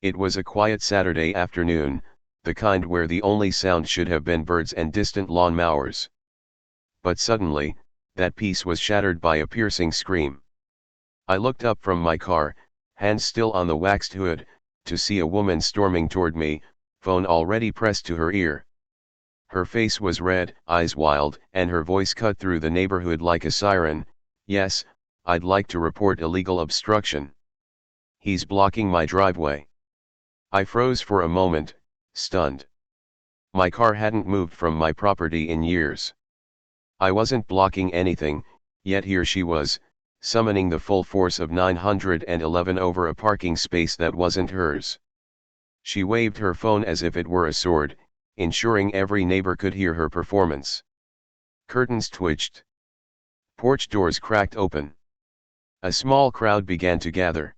It was a quiet Saturday afternoon, the kind where the only sound should have been birds and distant lawn mowers. But suddenly, that peace was shattered by a piercing scream. I looked up from my car, hands still on the waxed hood, to see a woman storming toward me, phone already pressed to her ear. Her face was red, eyes wild, and her voice cut through the neighborhood like a siren. "Yes, I'd like to report illegal obstruction. He's blocking my driveway." I froze for a moment, stunned. My car hadn't moved from my property in years. I wasn't blocking anything, yet here she was, summoning the full force of 911 over a parking space that wasn't hers. She waved her phone as if it were a sword, ensuring every neighbor could hear her performance. Curtains twitched. Porch doors cracked open. A small crowd began to gather.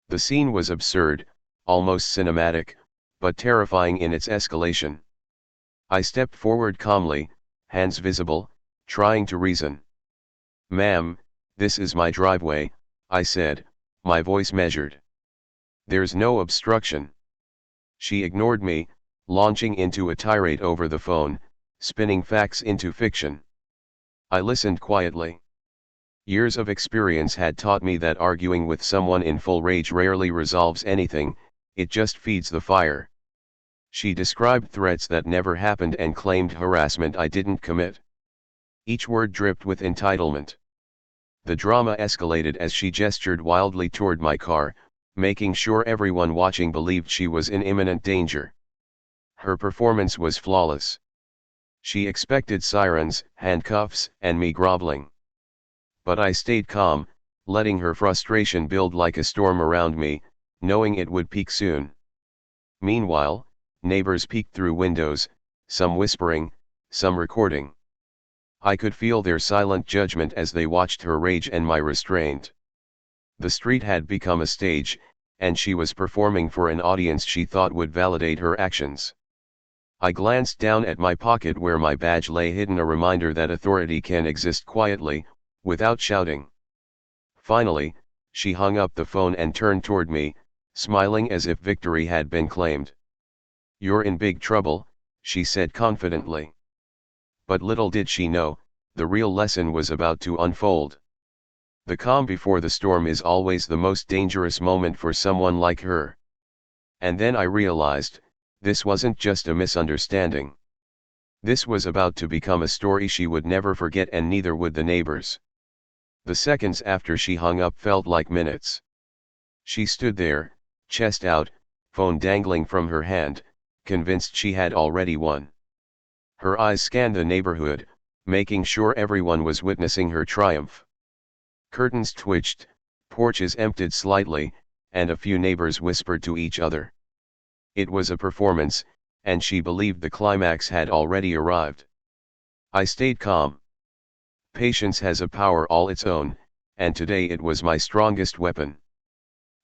The scene was absurd, almost cinematic, but terrifying in its escalation. I stepped forward calmly, hands visible, trying to reason. "Ma'am, this is my driveway," I said, my voice measured. "There's no obstruction." She ignored me, launching into a tirade over the phone, spinning facts into fiction. I listened quietly. Years of experience had taught me that arguing with someone in full rage rarely resolves anything, it just feeds the fire. She described threats that never happened and claimed harassment I didn't commit. Each word dripped with entitlement. The drama escalated as she gestured wildly toward my car, making sure everyone watching believed she was in imminent danger. Her performance was flawless. She expected sirens, handcuffs, and me groveling. But I stayed calm, letting her frustration build like a storm around me, knowing it would peak soon. Meanwhile, neighbors peeked through windows, some whispering, some recording. I could feel their silent judgment as they watched her rage and my restraint. The street had become a stage, and she was performing for an audience she thought would validate her actions. I glanced down at my pocket where my badge lay hidden, a reminder that authority can exist quietly, without shouting. Finally, she hung up the phone and turned toward me, smiling as if victory had been claimed. "You're in big trouble," she said confidently. But little did she know, the real lesson was about to unfold. The calm before the storm is always the most dangerous moment for someone like her. And then I realized, this wasn't just a misunderstanding. This was about to become a story she would never forget, and neither would the neighbors. The seconds after she hung up felt like minutes. She stood there, chest out, phone dangling from her hand, convinced she had already won. Her eyes scanned the neighborhood, making sure everyone was witnessing her triumph. Curtains twitched, porches emptied slightly, and a few neighbors whispered to each other. It was a performance, and she believed the climax had already arrived. I stayed calm. Patience has a power all its own, and today it was my strongest weapon.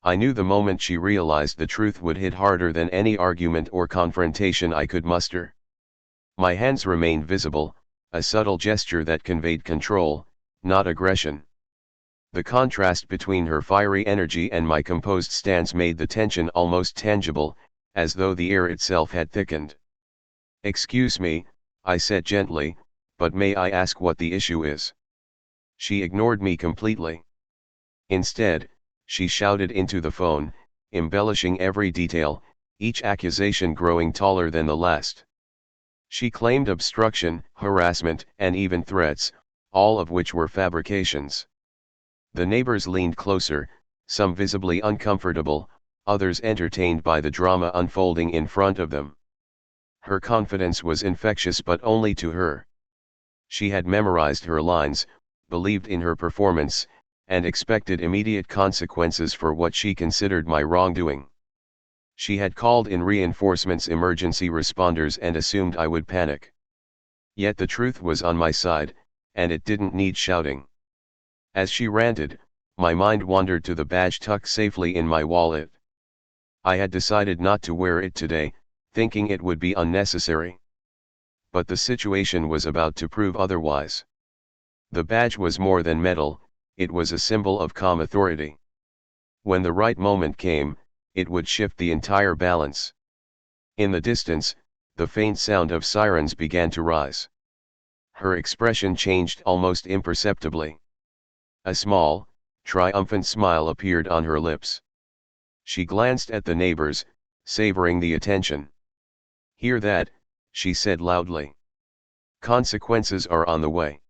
I knew the moment she realized the truth would hit harder than any argument or confrontation I could muster. My hands remained visible, a subtle gesture that conveyed control, not aggression. The contrast between her fiery energy and my composed stance made the tension almost tangible, as though the air itself had thickened. "Excuse me," I said gently, "but may I ask what the issue is?" She ignored me completely. Instead, she shouted into the phone, embellishing every detail, each accusation growing taller than the last. She claimed obstruction, harassment, and even threats, all of which were fabrications. The neighbors leaned closer, some visibly uncomfortable, others entertained by the drama unfolding in front of them. Her confidence was infectious, but only to her. She had memorized her lines, believed in her performance, and expected immediate consequences for what she considered my wrongdoing. She had called in reinforcements, emergency responders, and assumed I would panic. Yet the truth was on my side, and it didn't need shouting. As she ranted, my mind wandered to the badge tucked safely in my wallet. I had decided not to wear it today, thinking it would be unnecessary. But the situation was about to prove otherwise. The badge was more than metal, it was a symbol of calm authority. When the right moment came, it would shift the entire balance. In the distance, the faint sound of sirens began to rise. Her expression changed almost imperceptibly. A small, triumphant smile appeared on her lips. She glanced at the neighbors, savoring the attention. "Hear that," she said loudly. "Consequences are on the way."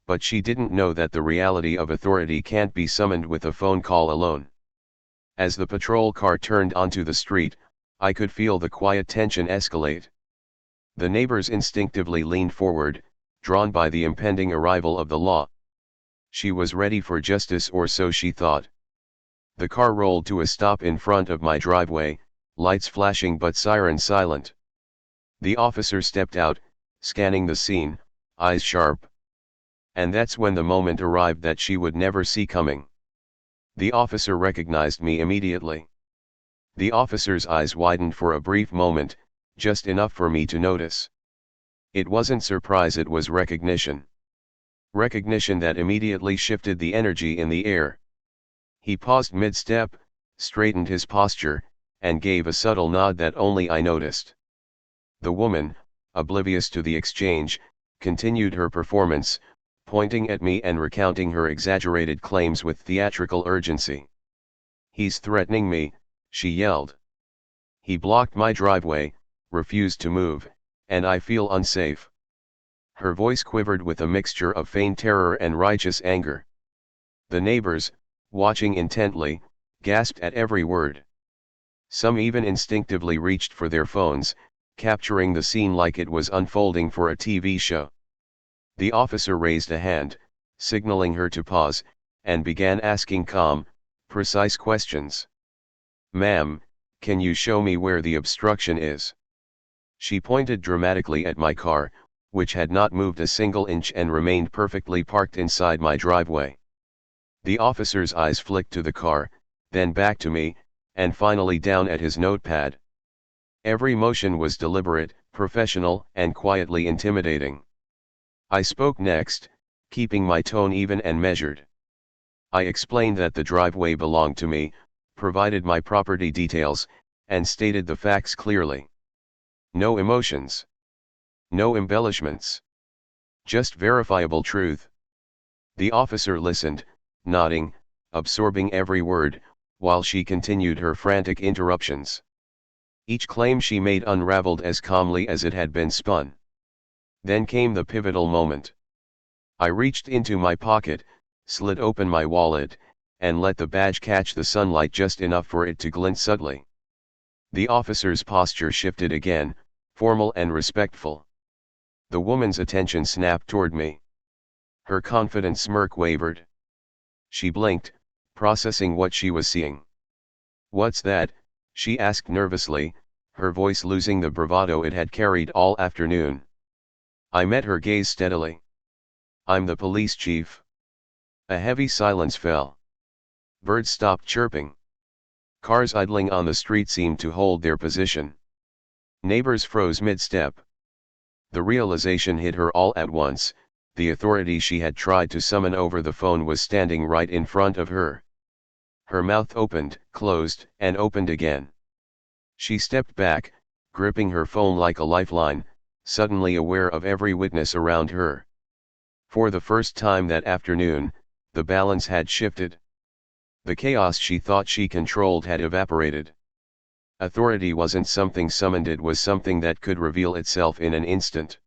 But she didn't know that the reality of authority can't be summoned with a phone call alone. As the patrol car turned onto the street, I could feel the quiet tension escalate. The neighbors instinctively leaned forward, drawn by the impending arrival of the law. She was ready for justice, or so she thought. The car rolled to a stop in front of my driveway, lights flashing but sirens silent. The officer stepped out, scanning the scene, eyes sharp. And that's when the moment arrived that she would never see coming. The officer recognized me immediately. The officer's eyes widened for a brief moment, just enough for me to notice. It wasn't surprise, it was recognition. Recognition that immediately shifted the energy in the air. He paused mid-step, straightened his posture, and gave a subtle nod that only I noticed. The woman, oblivious to the exchange, continued her performance, pointing at me and recounting her exaggerated claims with theatrical urgency. "He's threatening me," she yelled. "He blocked my driveway, refused to move, and I feel unsafe." Her voice quivered with a mixture of feigned terror and righteous anger. The neighbors, watching intently, gasped at every word. Some even instinctively reached for their phones, capturing the scene like it was unfolding for a TV show. The officer raised a hand, signaling her to pause, and began asking calm, precise questions. "Ma'am, can you show me where the obstruction is?" She pointed dramatically at my car, which had not moved a single inch and remained perfectly parked inside my driveway. The officer's eyes flicked to the car, then back to me, and finally down at his notepad. Every motion was deliberate, professional, and quietly intimidating. I spoke next, keeping my tone even and measured. I explained that the driveway belonged to me, provided my property details, and stated the facts clearly. No emotions. No embellishments. Just verifiable truth. The officer listened, nodding, absorbing every word, while she continued her frantic interruptions. Each claim she made unraveled as calmly as it had been spun. Then came the pivotal moment. I reached into my pocket, slid open my wallet, and let the badge catch the sunlight just enough for it to glint subtly. The officer's posture shifted again, formal and respectful. The woman's attention snapped toward me. Her confident smirk wavered. She blinked, processing what she was seeing. "What's that?" she asked nervously, her voice losing the bravado it had carried all afternoon. I met her gaze steadily. "I'm the police chief." A heavy silence fell. Birds stopped chirping. Cars idling on the street seemed to hold their position. Neighbors froze mid-step. The realization hit her all at once: the authority she had tried to summon over the phone was standing right in front of her. Her mouth opened, closed, and opened again. She stepped back, gripping her phone like a lifeline, suddenly aware of every witness around her. For the first time that afternoon, the balance had shifted. The chaos she thought she controlled had evaporated. Authority wasn't something summoned, it was something that could reveal itself in an instant.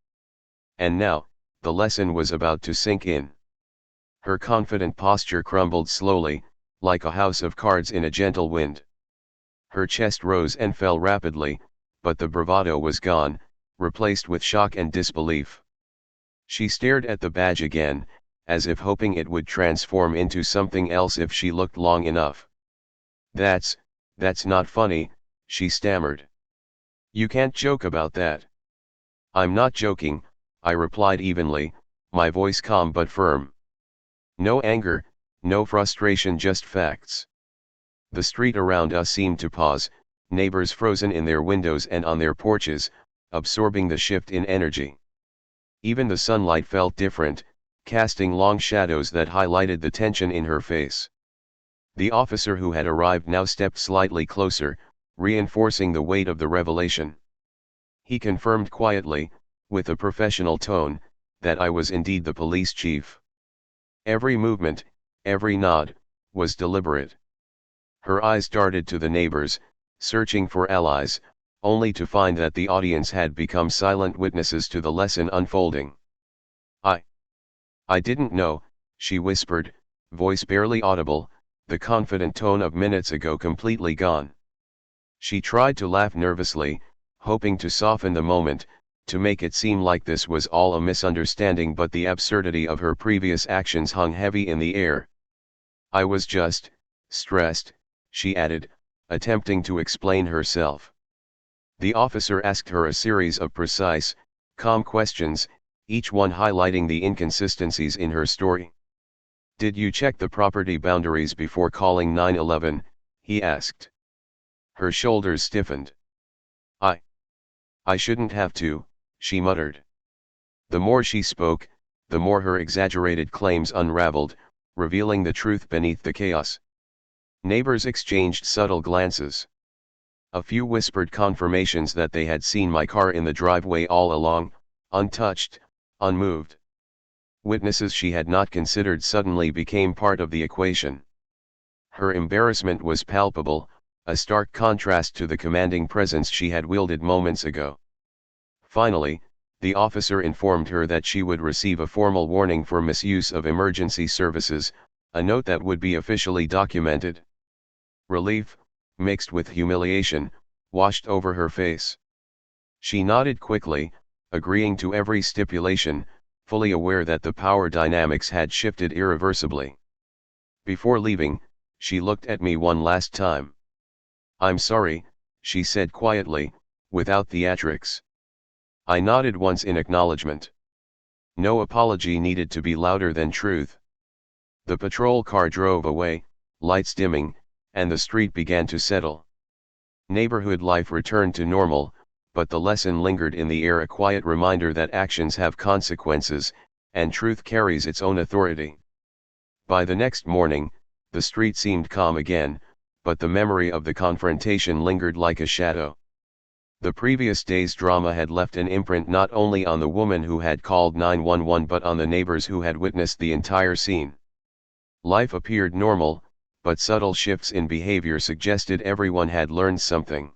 And now, the lesson was about to sink in. Her confident posture crumbled slowly, like a house of cards in a gentle wind. Her chest rose and fell rapidly, but the bravado was gone, replaced with shock and disbelief. She stared at the badge again, as if hoping it would transform into something else if she looked long enough. That's not funny," she stammered. "You can't joke about that." "I'm not joking," I replied evenly, my voice calm but firm. No anger, no frustration, just facts. The street around us seemed to pause, neighbors frozen in their windows and on their porches, absorbing the shift in energy. Even the sunlight felt different, casting long shadows that highlighted the tension in her face. The officer who had arrived now stepped slightly closer, reinforcing the weight of the revelation. He confirmed quietly, with a professional tone, that I was indeed the police chief. Every movement, every nod, was deliberate. Her eyes darted to the neighbors, searching for allies, only to find that the audience had become silent witnesses to the lesson unfolding. I didn't know, she whispered, voice barely audible, the confident tone of minutes ago completely gone. She tried to laugh nervously, hoping to soften the moment, to make it seem like this was all a misunderstanding, but the absurdity of her previous actions hung heavy in the air. I was just stressed, she added, attempting to explain herself. The officer asked her a series of precise, calm questions, each one highlighting the inconsistencies in her story. Did you check the property boundaries before calling 911? He asked. Her shoulders stiffened. I shouldn't have to, she muttered. The more she spoke, the more her exaggerated claims unraveled, revealing the truth beneath the chaos. Neighbors exchanged subtle glances. A few whispered confirmations that they had seen my car in the driveway all along, untouched, unmoved. Witnesses she had not considered suddenly became part of the equation. Her embarrassment was palpable, a stark contrast to the commanding presence she had wielded moments ago. Finally, the officer informed her that she would receive a formal warning for misuse of emergency services, a note that would be officially documented. Relief, mixed with humiliation, washed over her face. She nodded quickly, agreeing to every stipulation, fully aware that the power dynamics had shifted irreversibly. Before leaving, she looked at me one last time. I'm sorry, she said quietly, without theatrics. I nodded once in acknowledgement. No apology needed to be louder than truth. The patrol car drove away, lights dimming, and the street began to settle. Neighborhood life returned to normal, but the lesson lingered in the air, a quiet reminder that actions have consequences, and truth carries its own authority. By the next morning, the street seemed calm again, but the memory of the confrontation lingered like a shadow. The previous day's drama had left an imprint not only on the woman who had called 911 but on the neighbors who had witnessed the entire scene. Life appeared normal, but subtle shifts in behavior suggested everyone had learned something.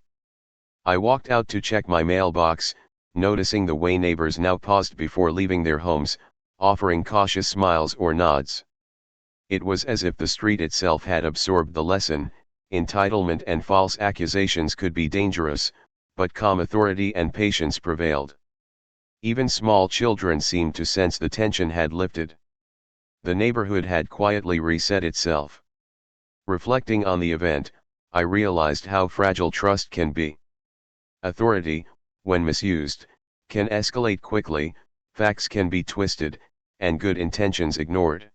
I walked out to check my mailbox, noticing the way neighbors now paused before leaving their homes, offering cautious smiles or nods. It was as if the street itself had absorbed the lesson. Entitlement and false accusations could be dangerous, but calm authority and patience prevailed. Even small children seemed to sense the tension had lifted. The neighborhood had quietly reset itself. Reflecting on the event, I realized how fragile trust can be. Authority, when misused, can escalate quickly, facts can be twisted, and good intentions ignored.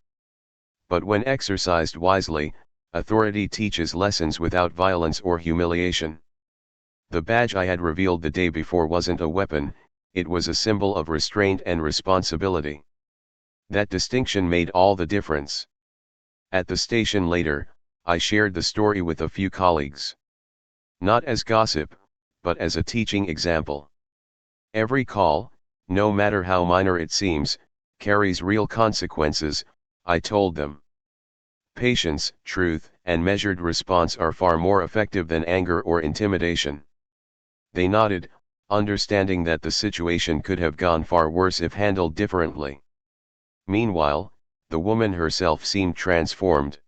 But when exercised wisely, authority teaches lessons without violence or humiliation. The badge I had revealed the day before wasn't a weapon, it was a symbol of restraint and responsibility. That distinction made all the difference. At the station later, I shared the story with a few colleagues. Not as gossip, but as a teaching example. Every call, no matter how minor it seems, carries real consequences, I told them. Patience, truth, and measured response are far more effective than anger or intimidation. They nodded, understanding that the situation could have gone far worse if handled differently. Meanwhile, the woman herself seemed transformed.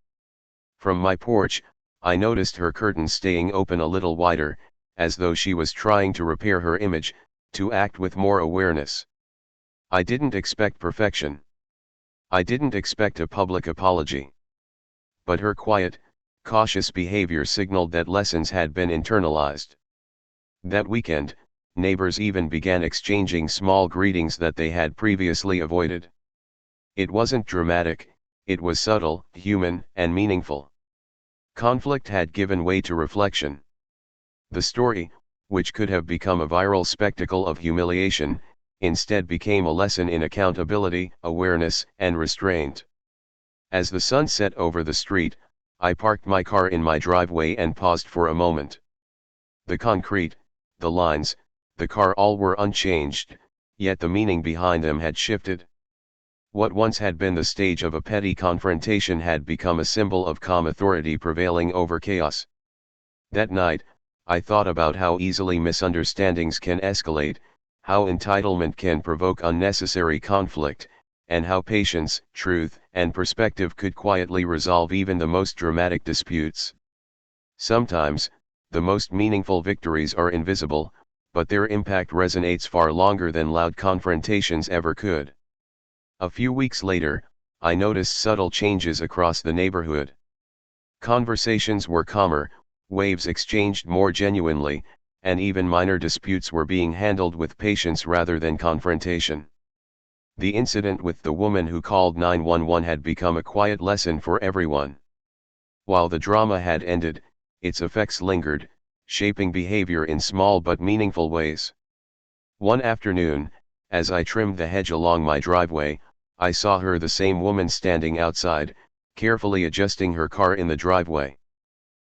From my porch, I noticed her curtains staying open a little wider, as though she was trying to repair her image, to act with more awareness. I didn't expect perfection. I didn't expect a public apology. But her quiet, cautious behavior signaled that lessons had been internalized. That weekend, neighbors even began exchanging small greetings that they had previously avoided. It wasn't dramatic, it was subtle, human, and meaningful. Conflict had given way to reflection. The story, which could have become a viral spectacle of humiliation, instead became a lesson in accountability, awareness, and restraint. As the sun set over the street, I parked my car in my driveway and paused for a moment. The concrete, the lines, the car all were unchanged, yet the meaning behind them had shifted. What once had been the stage of a petty confrontation had become a symbol of calm authority prevailing over chaos. That night, I thought about how easily misunderstandings can escalate, how entitlement can provoke unnecessary conflict, and how patience, truth, and perspective could quietly resolve even the most dramatic disputes. Sometimes, the most meaningful victories are invisible, but their impact resonates far longer than loud confrontations ever could. A few weeks later, I noticed subtle changes across the neighborhood. Conversations were calmer, waves exchanged more genuinely, and even minor disputes were being handled with patience rather than confrontation. The incident with the woman who called 911 had become a quiet lesson for everyone. While the drama had ended, its effects lingered, shaping behavior in small but meaningful ways. One afternoon, as I trimmed the hedge along my driveway, I saw her, the same woman, standing outside, carefully adjusting her car in the driveway.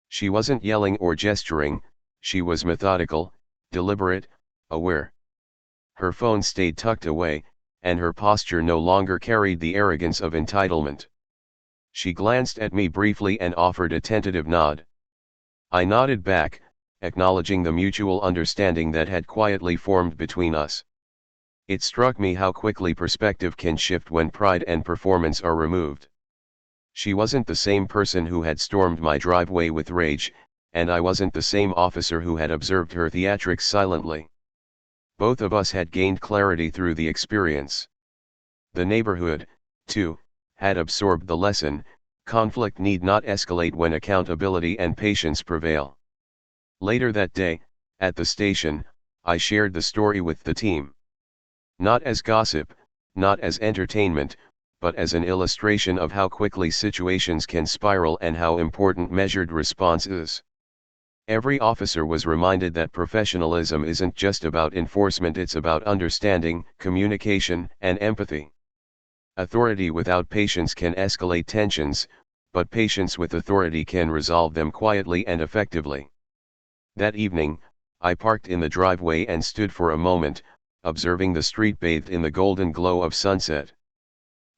She wasn't yelling or gesturing, she was methodical, deliberate, aware. Her phone stayed tucked away, and her posture no longer carried the arrogance of entitlement. She glanced at me briefly and offered a tentative nod. I nodded back, acknowledging the mutual understanding that had quietly formed between us. It struck me how quickly perspective can shift when pride and performance are removed. She wasn't the same person who had stormed my driveway with rage, and I wasn't the same officer who had observed her theatrics silently. Both of us had gained clarity through the experience. The neighborhood, too, had absorbed the lesson: conflict need not escalate when accountability and patience prevail. Later that day, at the station, I shared the story with the team. Not as gossip, not as entertainment, but as an illustration of how quickly situations can spiral and how important measured response is. Every officer was reminded that professionalism isn't just about enforcement, it's about understanding, communication, and empathy. Authority without patience can escalate tensions, but patience with authority can resolve them quietly and effectively. That evening, I parked in the driveway and stood for a moment, observing the street bathed in the golden glow of sunset.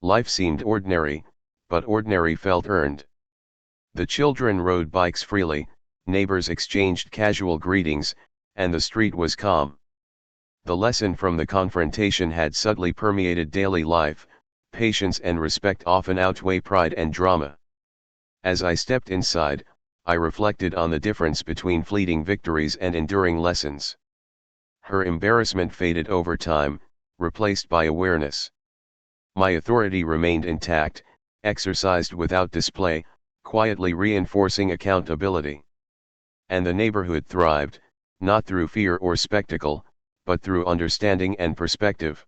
Life seemed ordinary, but ordinary felt earned. The children rode bikes freely, neighbors exchanged casual greetings, and the street was calm. The lesson from the confrontation had subtly permeated daily life: patience and respect often outweigh pride and drama. As I stepped inside, I reflected on the difference between fleeting victories and enduring lessons. Her embarrassment faded over time, replaced by awareness. My authority remained intact, exercised without display, quietly reinforcing accountability. And the neighborhood thrived, not through fear or spectacle, but through understanding and perspective.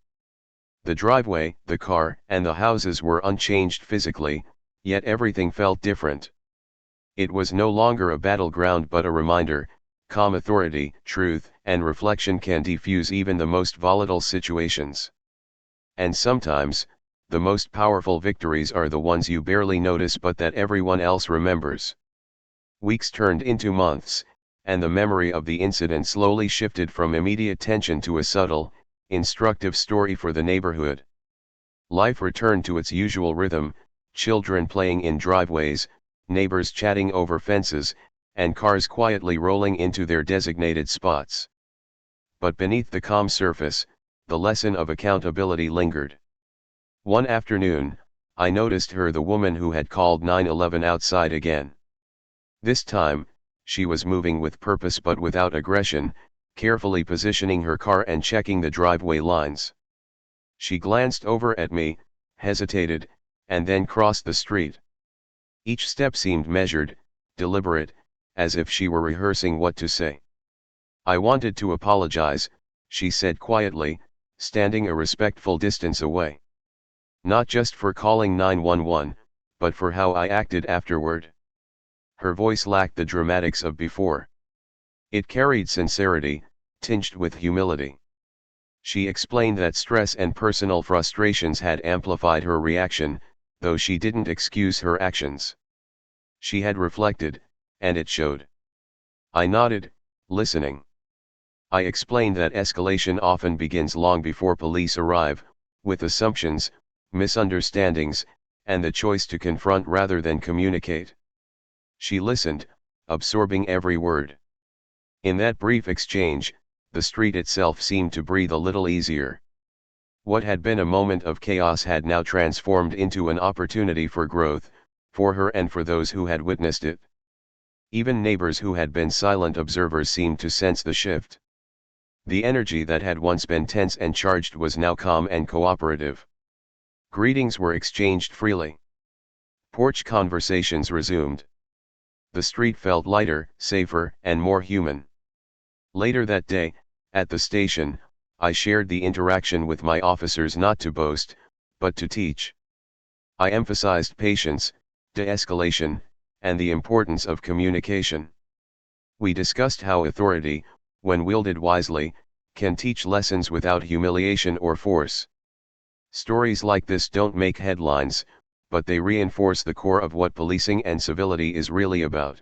The driveway, the car, and the houses were unchanged physically, yet everything felt different. It was no longer a battleground but a reminder: calm authority, truth, and reflection can defuse even the most volatile situations. And sometimes, the most powerful victories are the ones you barely notice but that everyone else remembers. Weeks turned into months, and the memory of the incident slowly shifted from immediate tension to a subtle, instructive story for the neighborhood. Life returned to its usual rhythm: children playing in driveways, neighbors chatting over fences, and cars quietly rolling into their designated spots. But beneath the calm surface, the lesson of accountability lingered. One afternoon, I noticed her, the woman who had called 911, outside again. This time, she was moving with purpose but without aggression, carefully positioning her car and checking the driveway lines. She glanced over at me, hesitated, and then crossed the street. Each step seemed measured, deliberate, as if she were rehearsing what to say. "I wanted to apologize," she said quietly, standing a respectful distance away. "Not just for calling 911, but for how I acted afterward." Her voice lacked the dramatics of before. It carried sincerity, tinged with humility. She explained that stress and personal frustrations had amplified her reaction, though she didn't excuse her actions. She had reflected, and it showed. I nodded, listening. I explained that escalation often begins long before police arrive, with assumptions, misunderstandings, and the choice to confront rather than communicate. She listened, absorbing every word. In that brief exchange, the street itself seemed to breathe a little easier. What had been a moment of chaos had now transformed into an opportunity for growth, for her and for those who had witnessed it. Even neighbors who had been silent observers seemed to sense the shift. The energy that had once been tense and charged was now calm and cooperative. Greetings were exchanged freely. Porch conversations resumed. The street felt lighter, safer, and more human. Later that day, at the station, I shared the interaction with my officers not to boast, but to teach. I emphasized patience, de-escalation, and the importance of communication. We discussed how authority, when wielded wisely, can teach lessons without humiliation or force. Stories like this don't make headlines, but they reinforce the core of what policing and civility is really about.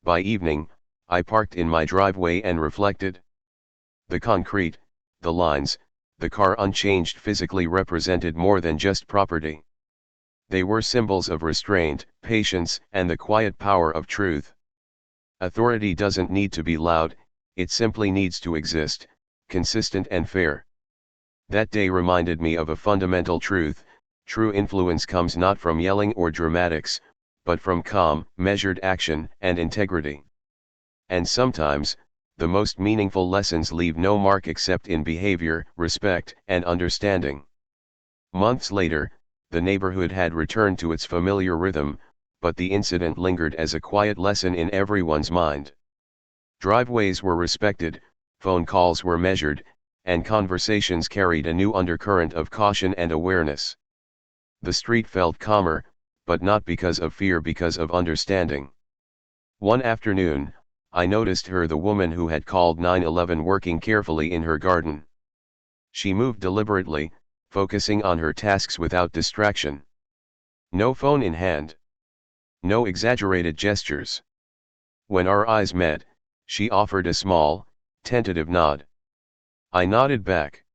By evening, I parked in my driveway and reflected. The concrete, the lines, the car unchanged physically represented more than just property. They were symbols of restraint, patience, and the quiet power of truth. Authority doesn't need to be loud, it simply needs to exist, consistent and fair. That day reminded me of a fundamental truth: true influence comes not from yelling or dramatics, but from calm, measured action and integrity. And sometimes, the most meaningful lessons leave no mark except in behavior, respect, and understanding. Months later, the neighborhood had returned to its familiar rhythm, but the incident lingered as a quiet lesson in everyone's mind. Driveways were respected, phone calls were measured, and conversations carried a new undercurrent of caution and awareness. The street felt calmer, but not because of fear, because of understanding. One afternoon, I noticed her, the woman who had called 911, working carefully in her garden. She moved deliberately, focusing on her tasks without distraction. No phone in hand. No exaggerated gestures. When our eyes met, she offered a small, tentative nod. I nodded back.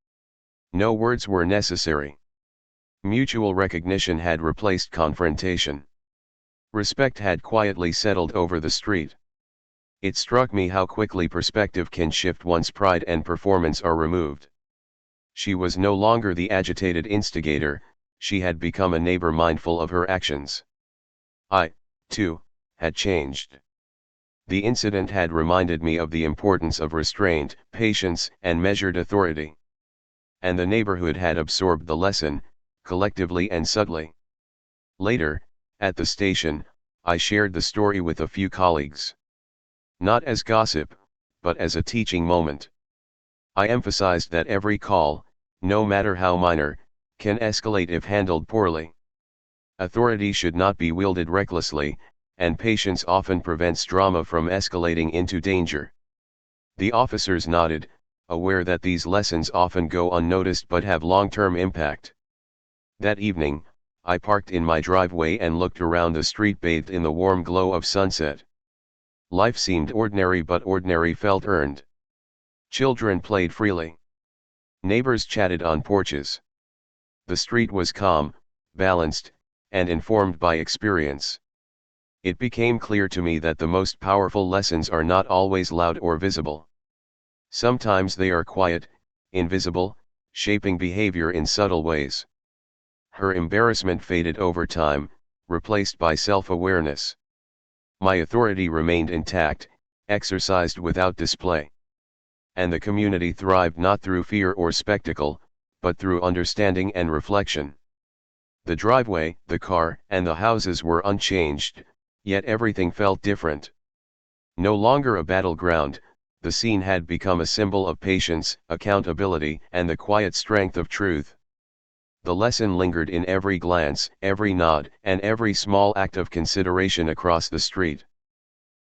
No words were necessary. Mutual recognition had replaced confrontation. Respect had quietly settled over the street. It struck me how quickly perspective can shift once pride and performance are removed. She was no longer the agitated instigator, she had become a neighbor mindful of her actions. I, too, had changed. The incident had reminded me of the importance of restraint, patience, and measured authority. And the neighborhood had absorbed the lesson, collectively and subtly. Later, at the station, I shared the story with a few colleagues. Not as gossip, but as a teaching moment. I emphasized that every call, no matter how minor, can escalate if handled poorly. Authority should not be wielded recklessly, and patience often prevents drama from escalating into danger. The officers nodded, aware that these lessons often go unnoticed but have long-term impact. That evening, I parked in my driveway and looked around the street bathed in the warm glow of sunset. Life seemed ordinary, but ordinary felt earned. Children played freely. Neighbors chatted on porches. The street was calm, balanced, and informed by experience. It became clear to me that the most powerful lessons are not always loud or visible. Sometimes they are quiet, invisible, shaping behavior in subtle ways. Her embarrassment faded over time, replaced by self-awareness. My authority remained intact, exercised without display. And the community thrived not through fear or spectacle, but through understanding and reflection. The driveway, the car, and the houses were unchanged, yet everything felt different. No longer a battleground, the scene had become a symbol of patience, accountability, and the quiet strength of truth. The lesson lingered in every glance, every nod, and every small act of consideration across the street.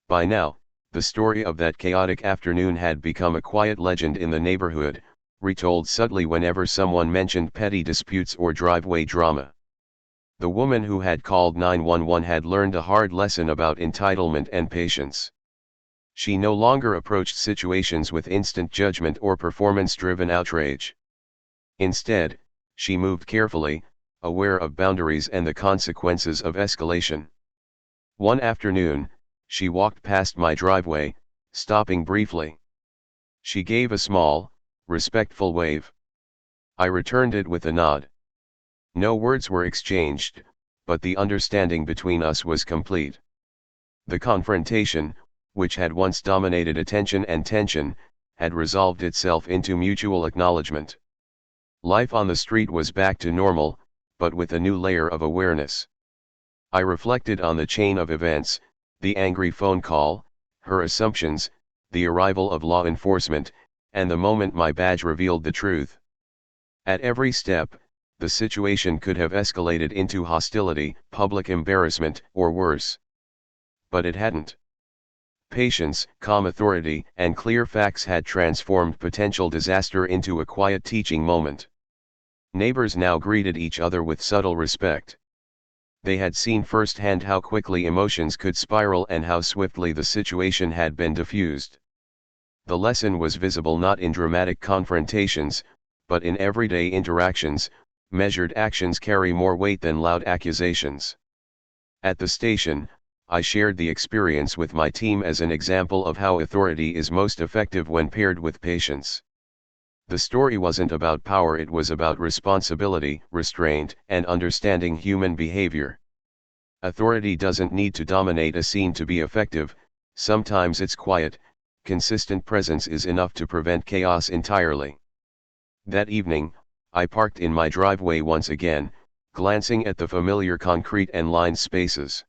By now, the story of that chaotic afternoon had become a quiet legend in the neighborhood, retold subtly whenever someone mentioned petty disputes or driveway drama. The woman who had called 911 had learned a hard lesson about entitlement and patience. She no longer approached situations with instant judgment or performance-driven outrage. Instead, she moved carefully, aware of boundaries and the consequences of escalation. One afternoon, she walked past my driveway, stopping briefly. She gave a small, respectful wave. I returned it with a nod. No words were exchanged, but the understanding between us was complete. The confrontation, which had once dominated attention and tension, had resolved itself into mutual acknowledgement. Life on the street was back to normal, but with a new layer of awareness. I reflected on the chain of events, the angry phone call, her assumptions, the arrival of law enforcement, and the moment my badge revealed the truth. At every step, the situation could have escalated into hostility, public embarrassment, or worse. But it hadn't. Patience, calm authority, and clear facts had transformed potential disaster into a quiet teaching moment. Neighbors now greeted each other with subtle respect. They had seen firsthand how quickly emotions could spiral and how swiftly the situation had been diffused. The lesson was visible not in dramatic confrontations, but in everyday interactions. Measured actions carry more weight than loud accusations. At the station, I shared the experience with my team as an example of how authority is most effective when paired with patience. The story wasn't about power, it was about responsibility, restraint, and understanding human behavior. Authority doesn't need to dominate a scene to be effective. Sometimes its quiet, consistent presence is enough to prevent chaos entirely. That evening, I parked in my driveway once again, glancing at the familiar concrete and lined spaces.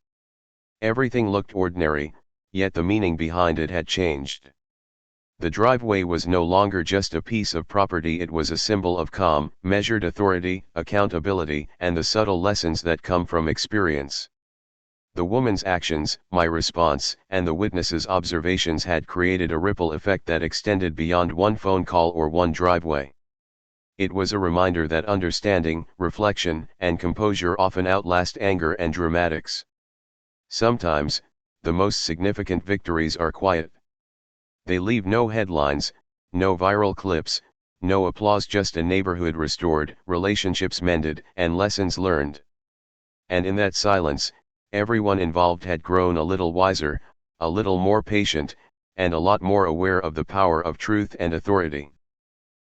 Everything looked ordinary, yet the meaning behind it had changed. The driveway was no longer just a piece of property, it was a symbol of calm, measured authority, accountability, and the subtle lessons that come from experience. The woman's actions, my response, and the witness's observations had created a ripple effect that extended beyond one phone call or one driveway. It was a reminder that understanding, reflection, and composure often outlast anger and dramatics. Sometimes, the most significant victories are quiet. They leave no headlines, no viral clips, no applause, just a neighborhood restored, relationships mended, and lessons learned. And in that silence, everyone involved had grown a little wiser, a little more patient, and a lot more aware of the power of truth and authority.